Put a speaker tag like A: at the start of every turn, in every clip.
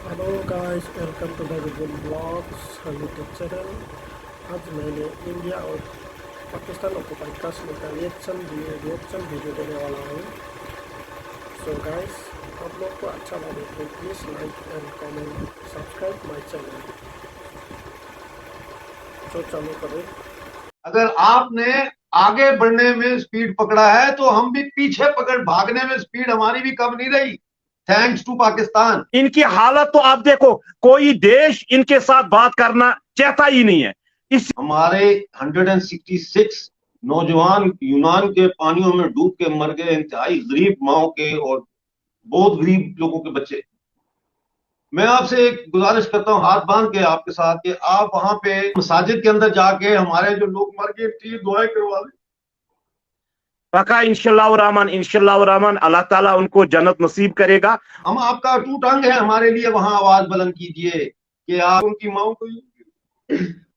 A: Hello guys, welcome to the vision blogs YouTube channel. आज मैंने India और Pakistan occupied Kashmir का रिएक्शन वीडियो देने वाला हूँ। सो गाइस, आप लोग को अच्छा लगे तो please like and comment, subscribe my channel. तो चालू करें।
B: अगर आपने आगे बढ़ने में स्पीड पकड़ा है तो हम भी पीछे पकड़ भागने में स्पीड हमारी भी कम नहीं रही, थैंक्स टू पाकिस्तान।
C: इनकी हालत तो आप देखो, कोई देश इनके साथ बात करना चाहता ही नहीं है।
B: हमारे 166 नौजवान यूनान के पानियों में डूब के मर गए, इंतहाई गरीब माओ के और बहुत गरीब लोगों के बच्चे। मैं आपसे एक गुजारिश करता हूं हाथ बांध के आपके साथ कि आप वहां पे मसाजिद के अंदर जाके हमारे जो लोग मर गए उनकी दुआएं करवा दें।
C: पक्का इंशाल्लाह रहमान अल्लाह ताला उनको जन्नत नसीब करेगा।
B: हम आपका अटूट अंग है, हमारे लिए वहां आवाज बुलंद कीजिए कि आप उनकी माओ को।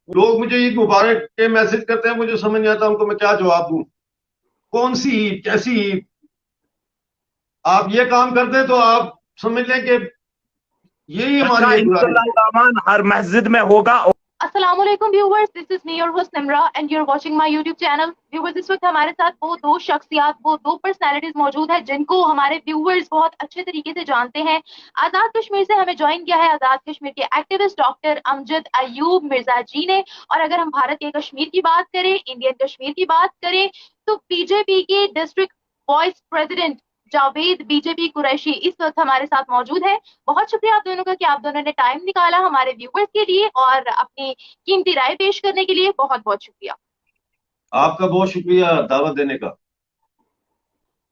B: लोग मुझे ईद मुबारक के मैसेज करते हैं, मुझे समझ नहीं आता उनको मैं क्या जवाब दूं। कौन सी ईद, कैसी ईद? आप ये काम करते तो आप समझ लें कि यही
C: पक्का
B: हमारी एक गुजारिश
C: इंशाल्लाह रहमान हर मस्जिद में होगा।
D: अस्सलामुअलैकुम viewers, this is me your host Nimra and you are watching my YouTube channel. Viewers, इस वक्त हमारे साथ वो दो शख्सियात, वो दो पर्सनालिटीज मौजूद है जिनको हमारे व्यूवर्स बहुत अच्छे तरीके से जानते हैं। आज़ाद कश्मीर से हमें ज्वाइन किया है आज़ाद कश्मीर के एक्टिविस्ट डॉक्टर अमजद अयूब मिर्जा जी ने। और अगर हम भारत के कश्मीर की बात करें, इंडियन कश्मीर की बात करें, तो बीजेपी के district vice president Javed BJP Qureshi इस वक्त हमारे साथ मौजूद है। बहुत शुक्रिया आप दोनों का कि आप दोनों ने टाइम निकाला हमारे व्यूवर्स के लिए और अपनी कीमती राय पेश करने के लिए। बहुत बहुत शुक्रिया।
B: आपका बहुत शुक्रिया दावत देने का।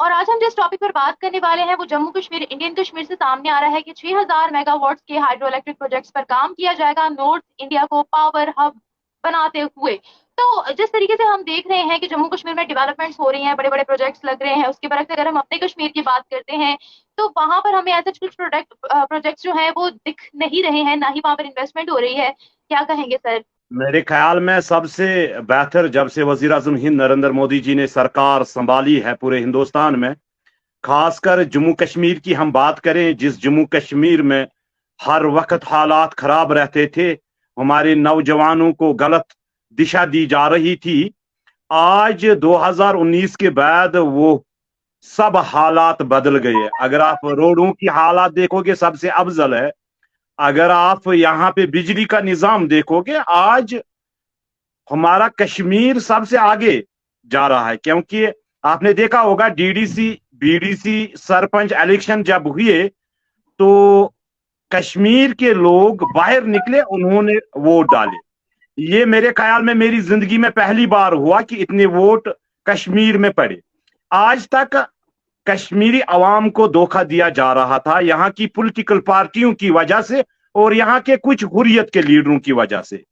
D: और आज हम जिस टॉपिक पर बात करने वाले हैं वो जम्मू कश्मीर, इंडियन कश्मीर से सामने आ रहा है कि 6000 मेगावाट्स के हाइड्रो इलेक्ट्रिक प्रोजेक्ट्स पर काम किया जाएगा नॉर्थ इंडिया को पावर हब बनाते हुए। तो जिस तरीके से हम देख रहे हैं कि जम्मू कश्मीर में डेवलपमेंट्स हो रही हैं, बड़े बड़े प्रोजेक्ट्स लग रहे हैं, उसके बरक्स अगर हम अपने कश्मीर की बात करते हैं तो वहां पर हमें ऐसे कुछ प्रोजेक्ट्स जो हैं वो दिख नहीं रहे हैं, ना ही वहां पर इन्वेस्टमेंट हो रही है। क्या कहेंगे सर?
C: मेरे ख्याल में सबसे बेहतर जब से वजीर आजम हिंद नरेंद्र मोदी जी ने सरकार संभाली है पूरे हिंदुस्तान में, खासकर जम्मू कश्मीर की हम बात करें, जिस जम्मू कश्मीर में हर वक्त हालात खराब रहते थे, हमारे नौजवानों को गलत दिशा दी जा रही थी, आज 2019 के बाद वो सब हालात बदल गए। अगर आप रोडों की हालात देखोगे सबसे अफजल है। अगर आप यहाँ पे बिजली का निजाम देखोगे, आज हमारा कश्मीर सबसे आगे जा रहा है। क्योंकि आपने देखा होगा डीडीसी बीडीसी सरपंच इलेक्शन जब हुए तो कश्मीर के लोग बाहर निकले, उन्होंने वोट डाले। ये मेरे ख्याल में मेरी जिंदगी में पहली बार हुआ कि इतने वोट कश्मीर में पड़े। आज तक कश्मीरी अवाम को धोखा दिया जा रहा था यहाँ की पॉलिटिकल पार्टियों की वजह से और यहाँ के कुछ हुर्रियत के लीडरों की वजह से।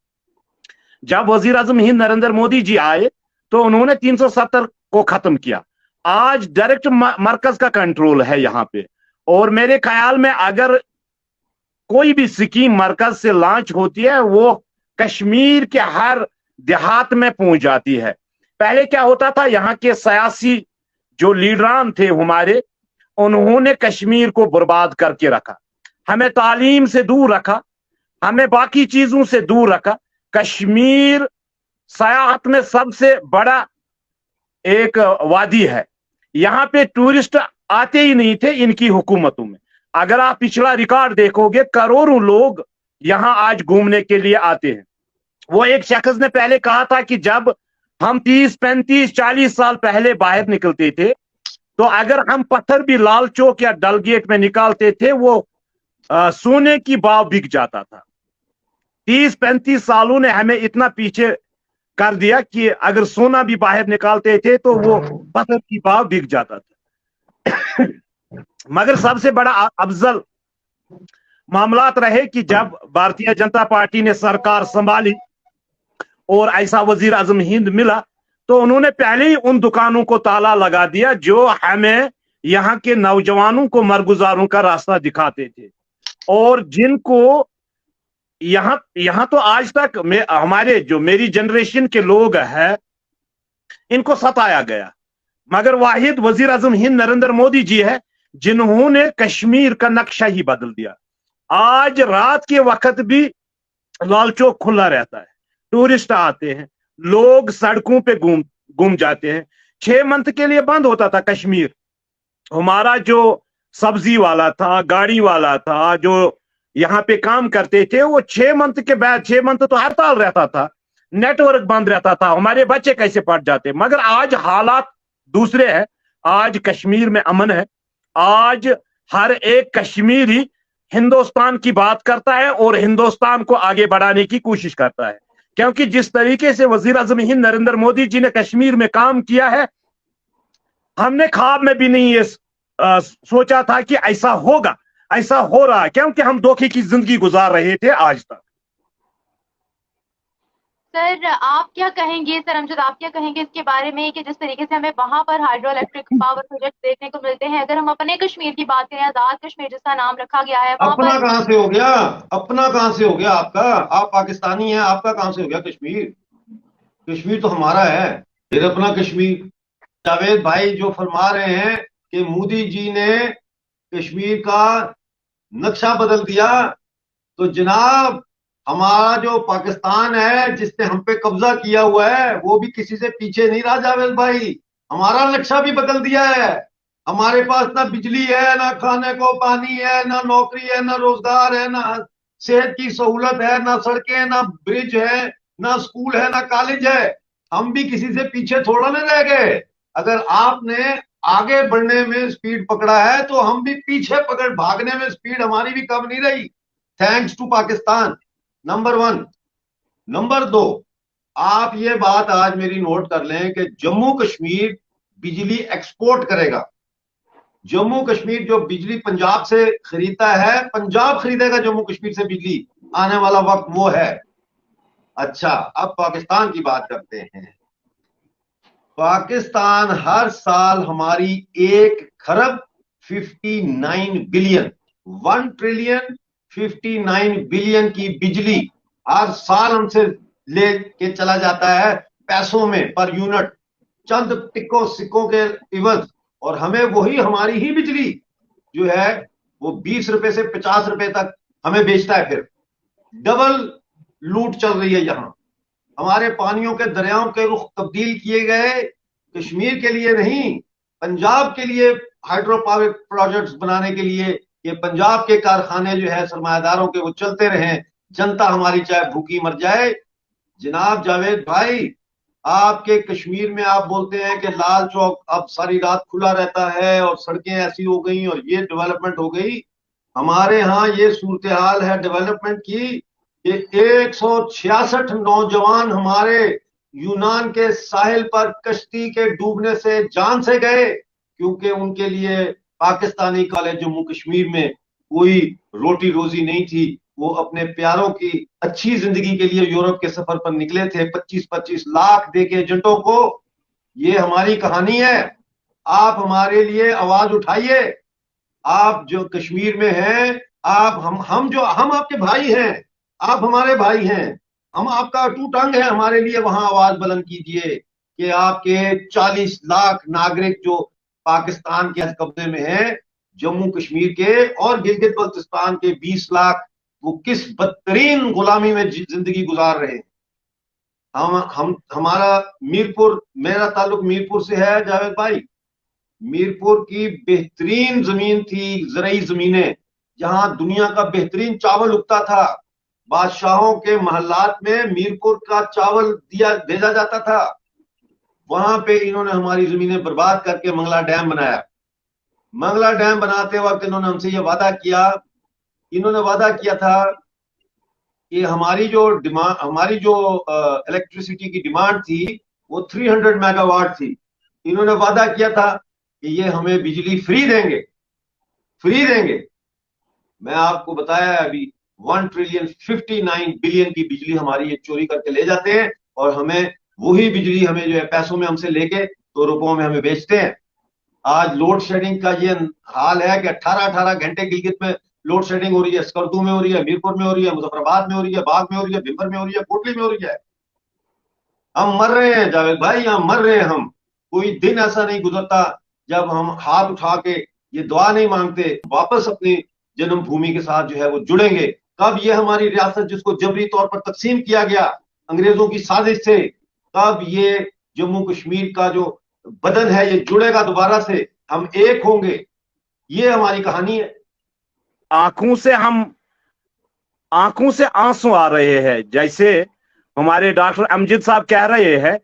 C: जब वजीर आजम हिंद नरेंद्र मोदी जी आए तो उन्होंने 370 को खत्म किया। आज डायरेक्ट मरकज का कंट्रोल है यहाँ पे। और मेरे ख्याल में अगर कोई भी स्कीम मरकज से लॉन्च होती है वो कश्मीर के हर देहात में पहुंच जाती है। पहले क्या होता था, यहाँ के सियासी जो लीडरान थे हमारे, उन्होंने कश्मीर को बर्बाद करके रखा, हमें तालीम से दूर रखा, हमें बाकी चीजों से दूर रखा। कश्मीर सयाहत में सबसे बड़ा एक वादी है, यहाँ पे टूरिस्ट आते ही नहीं थे इनकी हुकूमतों में। अगर आप पिछला रिकॉर्ड देखोगे, करोड़ों लोग यहाँ आज घूमने के लिए आते हैं। वो एक शख्स ने पहले कहा था कि जब हम 30 35 40 साल पहले बाहर निकलते थे तो अगर हम पत्थर भी लाल चौक या डल गेट में निकालते थे वो सोने की भाव बिक जाता था। 30 35 सालों ने हमें इतना पीछे कर दिया कि अगर सोना भी बाहर निकालते थे तो वो पत्थर की भाव बिक जाता था। मगर सबसे बड़ा अफजल मामलात रहे कि जब भारतीय जनता पार्टी ने सरकार संभाली और ऐसा वजीर आजम हिंद मिला तो उन्होंने पहले ही उन दुकानों को ताला लगा दिया जो हमें यहाँ के नौजवानों को मरगुजारों का रास्ता दिखाते थे और जिनको यहाँ तो आज तक हमारे जो मेरी जनरेशन के लोग हैं इनको सताया गया। मगर वाहिद वजीर आजम हिंद नरेंद्र मोदी जी है जिन्होंने कश्मीर का नक्शा ही बदल दिया। आज रात के वक्त भी लाल चौक खुला रहता है, टूरिस्ट आते हैं, लोग सड़कों पे घूम जाते हैं। 6 मंथ के लिए बंद होता था कश्मीर। हमारा जो सब्जी वाला था, गाड़ी वाला था, जो यहाँ पे काम करते थे, वो 6 मंथ के बाद, 6 मंथ तो हड़ताल रहता था, नेटवर्क बंद रहता था, हमारे बच्चे कैसे पढ़ जाते। मगर आज हालात दूसरे हैं, आज कश्मीर में अमन है, आज हर एक कश्मीरी हिंदुस्तान की बात करता है और हिंदुस्तान को आगे बढ़ाने की कोशिश करता है। क्योंकि जिस तरीके से वजीर आजम हिंद नरेंद्र मोदी जी ने कश्मीर में काम किया है, हमने ख्वाब में भी नहीं ये सोचा था कि ऐसा होगा, ऐसा हो रहा है, क्योंकि हम धोखे की जिंदगी गुजार रहे थे आज तक।
D: सर आप क्या कहेंगे, सर अमजद आप क्या कहेंगे इसके बारे में कि जिस तरीके से हमें वहां पर हाइड्रो इलेक्ट्रिक पावर प्रोजेक्ट देखने को मिलते हैं, अगर हम अपने कश्मीर की बात करें, आजाद कश्मीर जिसका नाम रखा गया है, वहां
B: अपना
D: पर
B: कहां से हो गया, अपना कहां से हो गया आपका? आप पाकिस्तानी हैं, आपका कहां से हो गया कश्मीर? कश्मीर तो हमारा है, फिर अपना कश्मीर। जावेद भाई जो फरमा रहे हैं कि मोदी जी ने कश्मीर का नक्शा बदल दिया, तो जनाब हमारा जो पाकिस्तान है जिसने हम पे कब्जा किया हुआ है, वो भी किसी से पीछे नहीं रहा जावेद भाई। हमारा नक्शा भी बदल दिया है। हमारे पास ना बिजली है, ना खाने को पानी है, ना नौकरी है, ना रोजगार है, ना सेहत की सहूलत है, ना सड़कें, ना ब्रिज है, ना स्कूल है, ना कॉलेज है। हम भी किसी से पीछे थोड़ा न रह गए। अगर आपने आगे बढ़ने में स्पीड पकड़ा है तो हम भी पीछे पकड़ भागने में स्पीड हमारी भी कम नहीं रही, thanks to Pakistan. Number 1। Number 2, आप ये बात आज मेरी नोट कर लें कि जम्मू कश्मीर बिजली एक्सपोर्ट करेगा। जम्मू कश्मीर जो बिजली पंजाब से खरीदता है, पंजाब खरीदेगा जम्मू कश्मीर से बिजली, आने वाला वक्त वो है। अच्छा, अब पाकिस्तान की बात करते हैं। पाकिस्तान हर साल हमारी 1 खरब 59 बिलियन 1 ट्रिलियन 59 बिलियन की बिजली हर साल हमसे ले के चला जाता है, पैसों में पर यूनिट, चंद टिक्कों सिक्कों के इवज। और हमें वही हमारी ही बिजली जो है वो 20 रुपए से 50 रुपए तक हमें बेचता है। फिर डबल लूट चल रही है यहाँ। हमारे पानियों के दरियाओं के रुख तब्दील किए गए, कश्मीर के लिए नहीं, पंजाब के लिए हाइड्रो पावर प्रोजेक्ट्स बनाने के लिए। ये पंजाब के कारखाने जो है सरमायादारों के, वो चलते रहें, जनता हमारी चाहे भूखी मर जाए। जनाब जावेद भाई, आपके कश्मीर में आप बोलते हैं कि लाल चौक अब सारी रात खुला रहता है और सड़कें ऐसी हो गई और ये डेवलपमेंट हो गई। हमारे यहाँ ये सूरत हाल है डेवलपमेंट की कि 166 नौजवान हमारे यूनान के साहिल पर कश्ती के डूबने से जान से गए, क्योंकि उनके लिए पाकिस्तानी कॉलेज जम्मू कश्मीर में कोई रोटी रोजी नहीं थी। वो अपने प्यारों की अच्छी जिंदगी के लिए यूरोप के सफर पर निकले थे, 25-25 लाख देके एजेंटों को। ये हमारी कहानी है। आप हमारे लिए आवाज उठाइए। आप जो कश्मीर में हैं, आप हम आपके भाई हैं, आप हमारे भाई हैं, हम आपका अटूट अंग है। हमारे लिए वहां आवाज बुलंद कीजिए कि आपके 40 लाख नागरिक जो पाकिस्तान के कब्जे में हैं, जम्मू कश्मीर के और गिलगित बल्तिस्तान के 20 लाख, वो किस बदतरीन गुलामी में जिंदगी गुजार रहे हैं। हमारा मीरपुर, मेरा ताल्लुक मीरपुर से है जावेद भाई। मीरपुर की बेहतरीन जमीन थी, ज़रई जमीनें, जहां दुनिया का बेहतरीन चावल उगता था। बादशाहों के महल्लात में मीरपुर का चावल भेजा जाता था। वहां पे इन्होंने हमारी जमीनें बर्बाद करके मंगला डैम बनाया। मंगला डैम बनाते वक्त इन्होंने हमसे ये वादा किया, था कि हमारी जो इलेक्ट्रिसिटी की डिमांड थी वो 300 मेगावाट थी। इन्होंने वादा किया था कि ये हमें बिजली फ्री देंगे। मैं आपको बताया अभी 1 ट्रिलियन 59 बिलियन की बिजली हमारी ये चोरी करके ले जाते हैं, और हमें वही बिजली हमें जो है पैसों में हमसे लेके 2 रुपयों में हमें बेचते हैं। आज लोड शेडिंग का ये हाल है कि 18-18 घंटे गिलगित में लोड शेडिंग हो रही है, स्कर्दू में हो रही है, मीरपुर में हो रही है, मुजफ्फराबाद में हो रही है, बाग में हो रही है, भिंबर में हो रही है, कोटली में हो रही है। हम मर रहे हैं जावेद भाई, हम मर रहे हैं। हम कोई दिन ऐसा नहीं गुजरता जब हम हाथ उठा के ये दुआ नहीं मांगते, वापस अपनी जन्म भूमि के साथ जो है वो जुड़ेंगे। कब ये हमारी रियासत जिसको जबरी तौर पर तकसीम किया गया अंग्रेजों की साजिश से, कब ये जम्मू कश्मीर का जो बदन है ये जुड़ेगा दोबारा से, हम एक होंगे, ये हमारी कहानी है।
C: आंखों से आंसू आ रहे हैं, जैसे हमारे डॉक्टर अमजद साहब कह रहे हैं,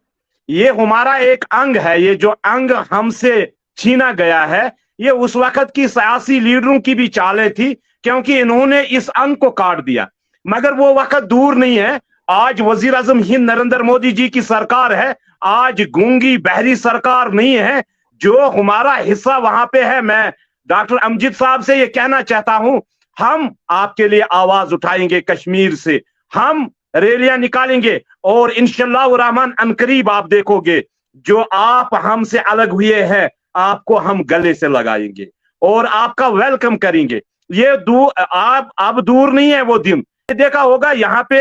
C: ये हमारा एक अंग है, ये जो अंग हमसे छीना गया है, ये उस वक्त की सियासी लीडरों की भी चालें थी, क्योंकि इन्होंने इस अंग को काट दिया। मगर वो वक्त दूर नहीं है, आज वजीर आजम हिंद नरेंद्र मोदी जी की सरकार है, आज गूंगी बहरी सरकार नहीं है, जो हमारा हिस्सा वहां पे है। मैं डॉक्टर अमजद साहब से ये कहना चाहता हूं, हम आपके लिए आवाज उठाएंगे, कश्मीर से हम रैलियां निकालेंगे, और इंशाअल्लाह रहमान अनकरीब आप देखोगे जो आप हमसे अलग हुए हैं, आपको हम गले से लगाएंगे और आपका वेलकम करेंगे। ये अब दूर नहीं है वो दिन। देखा होगा यहाँ पे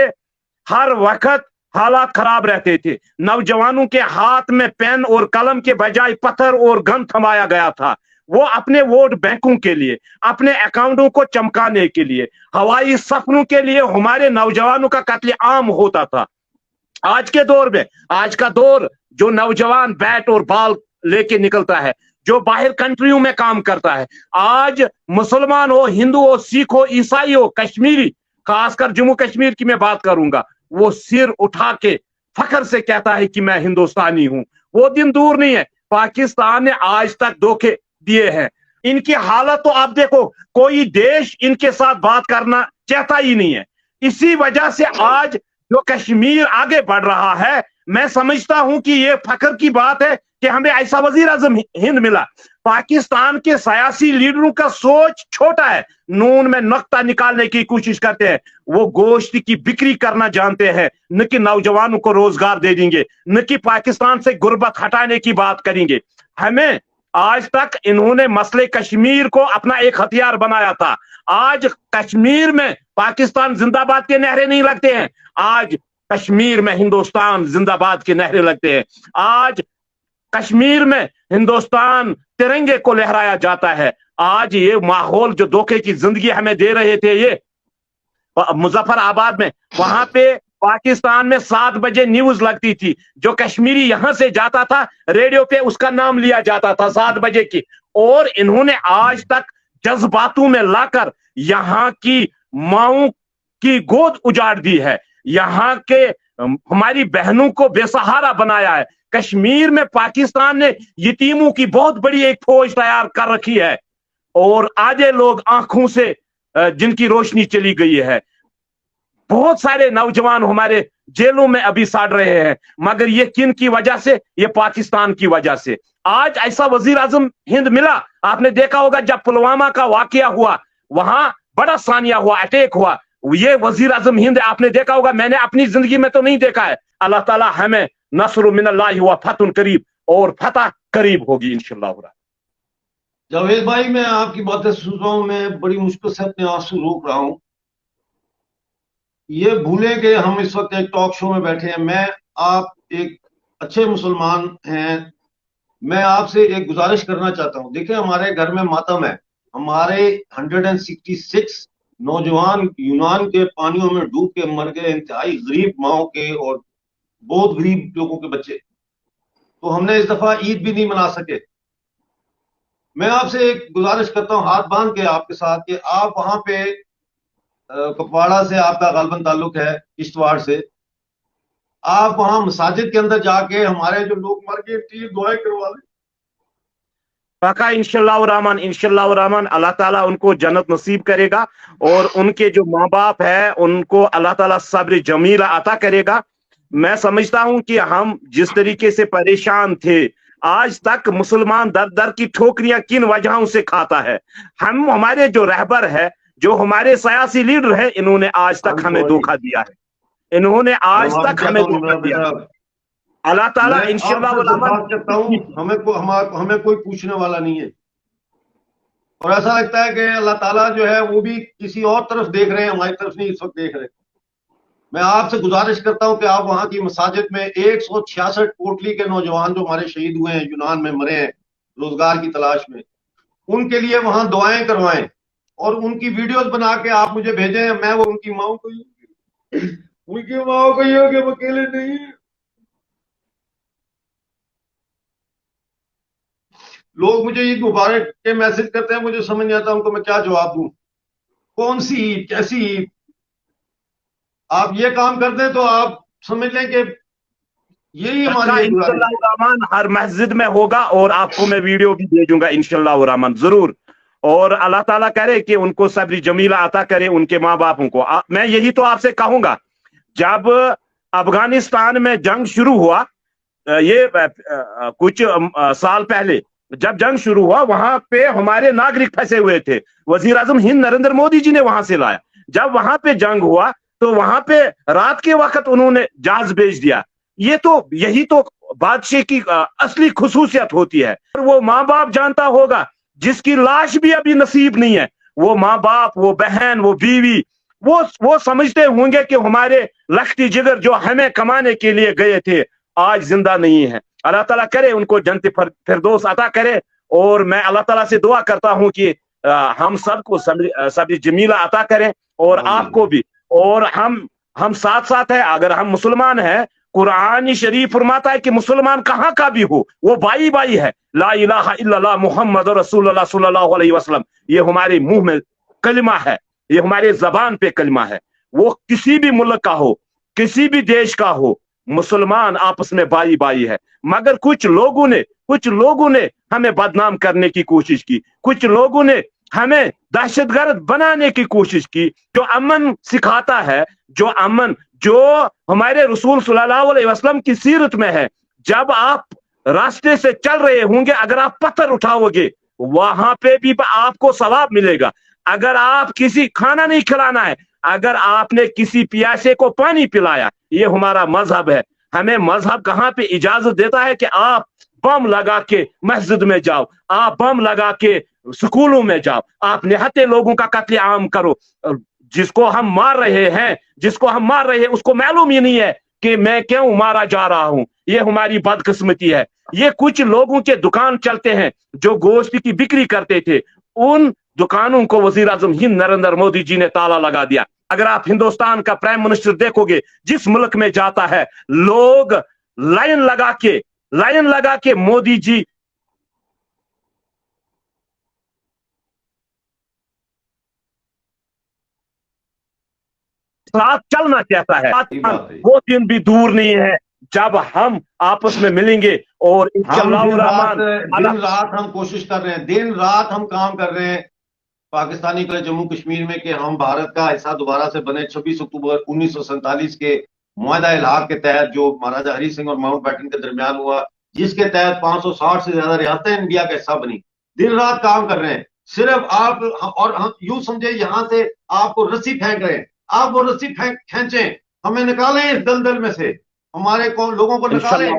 C: हर वक्त हालात खराब रहते थे, नौजवानों के हाथ में पेन और कलम के बजाय पत्थर और गन थमाया गया था। वो अपने वोट बैंकों के लिए, अपने अकाउंटों को चमकाने के लिए, हवाई सफरों के लिए हमारे नौजवानों का कत्ले आम होता था। आज के दौर में, आज का दौर, जो नौजवान बैट और बॉल लेके निकलता है, जो बाहर कंट्रियों में काम करता है, आज मुसलमान हो, हिंदू हो, सिख हो, ईसाई हो, कश्मीरी, खासकर जम्मू कश्मीर की मैं बात करूंगा, वो सिर उठा के फख्र से कहता है कि मैं हिंदुस्तानी हूं। वो दिन दूर नहीं है। पाकिस्तान ने आज तक धोखे दिए हैं। इनकी हालत तो आप देखो, कोई देश इनके साथ बात करना चाहता ही नहीं है। इसी वजह से आज जो कश्मीर आगे बढ़ रहा है, मैं समझता हूं कि ये फख्र की बात है कि हमें ऐसा वजीर आजम हिंद मिला। पाकिस्तान के सियासी लीडरों का सोच छोटा है, नून में नक्ता निकालने की कोशिश करते हैं। वो गोश्त की बिक्री करना जानते हैं, न कि नौजवानों को रोजगार दे देंगे, न कि पाकिस्तान से गुर्बत हटाने की बात करेंगे। हमें आज तक इन्होंने मसले कश्मीर को अपना एक हथियार बनाया था। आज कश्मीर में पाकिस्तान जिंदाबाद के नारे नहीं लगते हैं, आज कश्मीर में हिंदुस्तान जिंदाबाद के नारे लगते हैं। आज कश्मीर में हिंदुस्तान तिरंगे को लहराया जाता है। आज ये माहौल जो धोखे की जिंदगी हमें दे रहे थे, ये मुजफ्फराबाद में, वहां पे पाकिस्तान में 7 बजे न्यूज लगती थी, जो कश्मीरी यहां से जाता था रेडियो पे उसका नाम लिया जाता था 7 बजे की। और इन्होंने आज तक जज्बातों में लाकर यहाँ की माओं की गोद उजाड़ दी है, यहाँ के हमारी बहनों को बेसहारा बनाया है। कश्मीर में पाकिस्तान ने यतीमों की बहुत बड़ी एक फौज तैयार कर रखी है, और आधे लोग आंखों से जिनकी रोशनी चली गई है। बहुत सारे नौजवान हमारे जेलों में अभी साड़ रहे हैं, मगर ये किन की वजह से? ये पाकिस्तान की वजह से। आज ऐसा वजीर आजम हिंद मिला, आपने देखा होगा जब पुलवामा का वाकया हुआ, वहां बड़ा सानिया हुआ, अटैक हुआ, ये वजीर आजम हिंद आपने देखा होगा, मैंने अपनी जिंदगी में तो नहीं देखा है। अल्लाह ताला हमें नस्र मिनल्लाहि व फतहुन करीब, और फतह करीब होगी इंशाअल्लाह।
B: जावेद भाई, मैं आपकी बातें सुन रहा हूं, मैं बड़ी मुश्किल से अपने आंसू रोक रहा हूं। ये भूलें कि हम इस वक्त एक टॉक शो में बैठे हैं। आप एक अच्छे मुसलमान हैं, मैं आपसे एक गुजारिश करना चाहता हूं। देखिए, हमारे घर में मातम है, हमारे 166 नौजवान यूनान के पानियों में डूब के मर गए, इंतहाई गरीब माओ के और बहुत गरीब लोगों के बच्चे। तो हमने इस दफा ईद भी नहीं मना सके। मैं आपसे एक गुजारिश करता हूं हाथ बांध के आपके साथ, कि आप वहां पे कुपवाड़ा से आपका गालबन ताल्लुक है, किश्तवाड़ से, आप वहां मसाजिद के अंदर जाके हमारे जो लोग मर गए उनकी दुआएं करवा लें।
C: पक्का इंशाअल्लाह रहमान अल्लाह ताला उनको जन्नत नसीब करेगा, और उनके जो माँ बाप है उनको अल्लाह ताला सब्र जमीला अता करेगा। मैं समझता हूं कि हम जिस तरीके से परेशान थे, आज तक मुसलमान दर दर की ठोकरियां किन वजहों से खाता है। हमारे जो रहबर है, जो हमारे सियासी लीडर है, इन्होंने आज तक हमें धोखा दिया है, इन्होंने आज तक हमें धोखा दिया। अल्लाह ताला इंशाअल्लाह
B: करता हूं, हमें कोई पूछने वाला नहीं है, और ऐसा लगता है कि अल्लाह ताला जो है वो भी किसी और तरफ देख रहे हैं, हमारी तरफ नहीं इस वक्त देख रहे। मैं आपसे गुजारिश करता हूं कि आप वहां की मसाजिद में 166 कोटली के नौजवान जो हमारे शहीद हुए हैं, यूनान में मरे हैं रोजगार की तलाश में, उनके लिए वहां दुआएं करवाएं। اور ان کی ویڈیوز بنا کے آپ مجھے بھیجیں، میں وہ ان کی ماؤں کو یہ ہو کہ وہ اکیلے نہیں ہیں۔ لوگ مجھے عید مبارک کے میسج کرتے ہیں، مجھے سمجھ نہیں آتا ان کو میں کیا جواب دوں، کون سی عید، کیسی عید؟ آپ یہ کام کر دیں تو آپ سمجھ لیں کہ یہی ہماری ایک گزارش
C: انشاءاللہ الرحمن ہر مسجد میں ہوگا، اور آپ کو میں ویڈیو بھی بھیجوں گا انشاءاللہ الرحمن ضرور، اور اللہ تعالیٰ کرے کہ ان کو صبر جمیلہ عطا کرے ان کے ماں باپوں کو۔ میں یہی تو آپ سے کہوں گا، جب افغانستان میں جنگ شروع ہوا، یہ کچھ سال پہلے جب جنگ شروع ہوا، وہاں پہ ہمارے ناگرک پھنسے ہوئے تھے، وزیر اعظم ہند نریندر مودی جی نے وہاں سے لایا۔ جب وہاں پہ جنگ ہوا تو وہاں پہ رات کے وقت انہوں نے جہاز بھیج دیا۔ یہی تو بادشاہ کی اصلی خصوصیت ہوتی ہے۔ وہ ماں باپ جانتا ہوگا جس کی لاش بھی ابھی نصیب نہیں ہے، وہ ماں باپ، وہ بہن، وہ بیوی، وہ سمجھتے ہوں گے کہ ہمارے لختی جگر جو ہمیں کمانے کے لیے گئے تھے آج زندہ نہیں ہے۔ اللہ تعالیٰ کرے ان کو جنت فردوس عطا کرے، اور میں اللہ تعالیٰ سے دعا کرتا ہوں کہ ہم سب کو صبر جمیلہ عطا کریں، اور آپ کو بھی۔ اور ہم ساتھ ساتھ ہیں، اگر ہم مسلمان ہیں، قرآن شریف فرماتا ہے کہ مسلمان کہاں کا بھی ہو وہ بائی بائی ہے۔ لا الہ الا اللہ محمد رسول اللہ صلی اللہ علیہ وسلم، یہ ہمارے منہ میں کلمہ ہے، یہ ہمارے زبان پہ کلمہ ہے۔ وہ کسی بھی ملک کا ہو، کسی بھی دیش کا ہو، مسلمان آپس میں بائی بائی ہے۔ مگر کچھ لوگوں نے ہمیں بدنام کرنے کی کوشش کی، کچھ لوگوں نے ہمیں دہشت گرد بنانے کی کوشش کی۔ جو امن سکھاتا ہے، جو ہمارے رسول صلی اللہ علیہ وسلم کی سیرت میں ہے، جب آپ راستے سے چل رہے ہوں گے، اگر آپ پتھر اٹھاؤ گے وہاں پہ بھی آپ کو ثواب ملے گا۔ اگر آپ کسی کھانا نہیں کھلانا ہے، اگر آپ نے کسی پیاسے کو پانی پلایا، یہ ہمارا مذہب ہے۔ ہمیں مذہب کہاں پہ اجازت دیتا ہے کہ آپ بم لگا کے مسجد میں جاؤ، آپ بم لگا کے سکولوں میں جاؤ، آپ نہتے لوگوں کا قتل عام کرو۔ جس کو ہم مار رہے ہیں اس کو معلوم ہی نہیں ہے کہ میں کیوں مارا جا رہا ہوں۔ یہ ہماری بدقسمتی ہے۔ یہ کچھ لوگوں کے دکان چلتے ہیں جو گوشت کی بکری کرتے تھے، ان دکانوں کو وزیر اعظم ہند نریندر مودی جی نے تالا لگا دیا۔ اگر آپ ہندوستان کا پرائم منسٹر دیکھو گے، جس ملک میں جاتا ہے لوگ لائن لگا کے مودی جی ساتھ چلنا چاہتا ہے۔ وہ دن بھی دور نہیں ہے جب ہم آپس میں ملیں گے، اور
B: دن رات ہم کوشش کر رہے ہیں، دن رات ہم کام کر رہے ہیں پاکستانی کو جموں کشمیر میں کہ ہم بھارت کا حصہ دوبارہ سے بنے۔ 26 اکتوبر 1947 کے معاہدہ الحاق کے تحت جو مہاراجہ ہری سنگھ اور ماؤنٹ بیٹن کے درمیان ہوا، جس کے تحت 560 سے زیادہ ریاستیں انڈیا کا حصہ بنی، دن رات کام کر رہے ہیں۔ صرف آپ اور ہم یوں سمجھے یہاں سے آپ کو رسی پھینک رہے ہیں، آپ وہ رسی کھینچیں، ہمیں نکالیں اس دلدل میں سے، ہمارے لوگوں کو نکالیں۔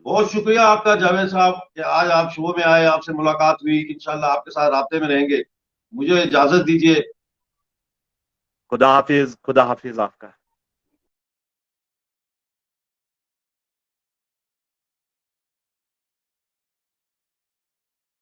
B: بہت شکریہ آپ کا جاوید صاحب کہ آج آپ شو میں آئے، آپ سے ملاقات ہوئی، انشاءاللہ آپ کے ساتھ رابطے میں رہیں گے۔ مجھے اجازت دیجیے۔
C: خدا حافظ آپ کا۔